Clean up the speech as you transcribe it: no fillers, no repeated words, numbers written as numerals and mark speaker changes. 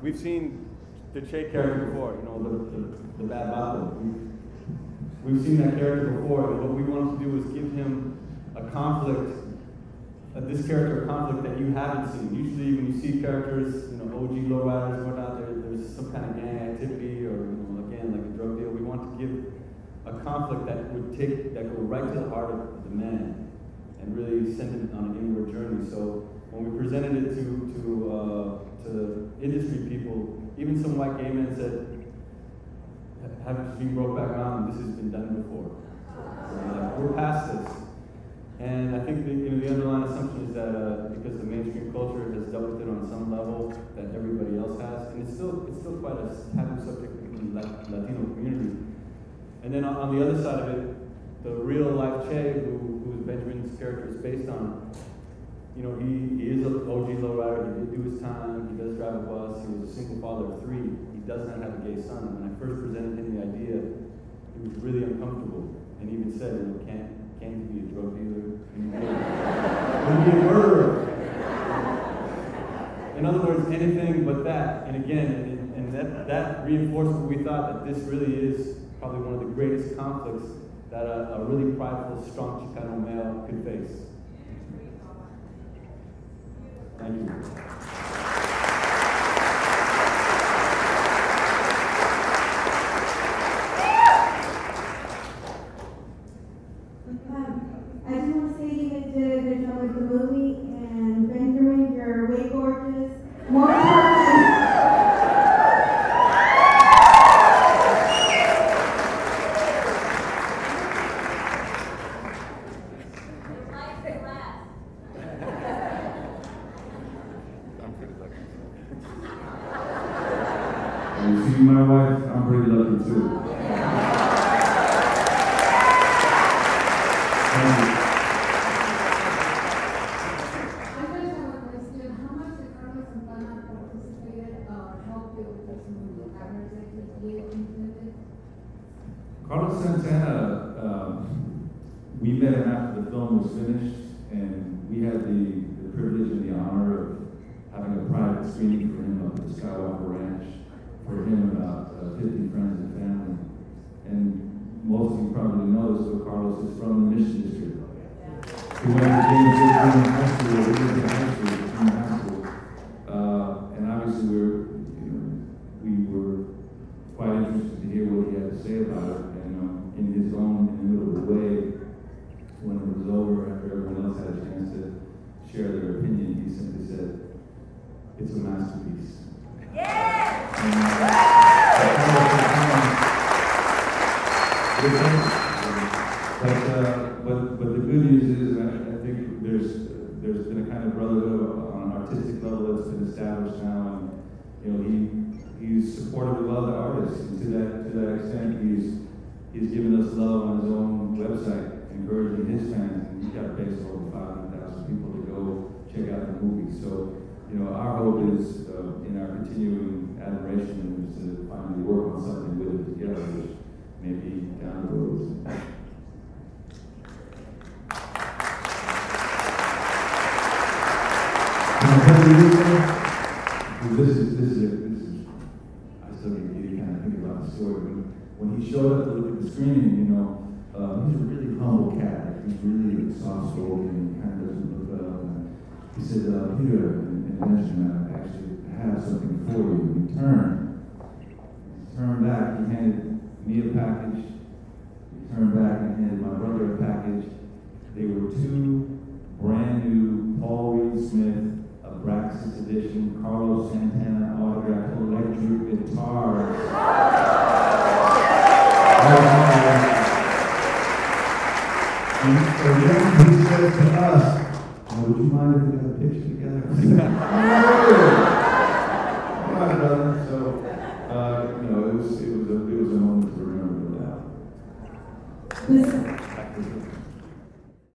Speaker 1: We've seen the Che character before, you know, the bad Bato. We've seen that character before, and what we wanted to do was give him a conflict, this character a conflict that you haven't seen. Usually when you see characters, you know, OG lowriders and whatnot, there's some kind of gang activity or, you know, again, like a drug deal. We want to give a conflict that go right to the heart of the man and really send him on an inward journey. So when we presented it to industry people, even some white gay men said, haven't been broke back on, this has been done before. So we're past this. And I think the underlying assumption is that because the mainstream culture has dealt with it on some level that everybody else has, and it's still quite a taboo subject in the Latino community. And then on the other side of it, the real life Che, who Benjamin's character is based on, you know, he is an OG lowrider. He did do his time. He does drive a bus. He was a single father of 3. He does not have a gay son. And when I first presented him the idea, he was really uncomfortable, and he even said, you know, can't he be a drug dealer? Can he be a murderer? In other words, anything but that. And again, and that reinforced what we thought, that this really is probably one of the greatest conflicts that a really prideful, strong Chicano male could face. Thank you.
Speaker 2: I just want to say you guys did a good job with the movie, and Benjamin, you're way gorgeous. More important.
Speaker 3: You see my wife, I'm pretty lucky too. Carlos Santana, we met him after the film was finished, and we had the privilege and the honor of having a private screening for him up at the Skywalker Ranch, for him and about 50 friends and family. And most of you probably know this, but Carlos is from the Mission District. He went to James District High School, we went to high school, junior high school. And obviously we were quite interested to hear what he had to say about it. And in his own inimitable way, when it was over, after everyone else had a chance to share their opinion, he simply said, "It's a masterpiece." Yeah! But the good news is, I think there's been a kind of brotherhood on an artistic level that's been established now, and you know he's supported a lot of the artists, and to that extent he's given us love on his own website, encouraging his fans, and he's got a base of over 500,000 people to go check out the movie. So you know our hope is in our continuing admiration is to finally work on something with it together, which may be down the road. This is, I still get giddy kind of think about the story. When he showed up to look at the screening, you know, he's a really humble cat. He's really soft-spoken and kind of doesn't look up. And he said, Peter and Benjamin, I actually have something for you. He turned back, he handed me a package. He turned back and handed my brother a package. They were 2 brand new Paul Reed Smith Abraxas edition Carlos Santana autographed electric guitars. And then he said to us, "Would you mind if we got a picture together?"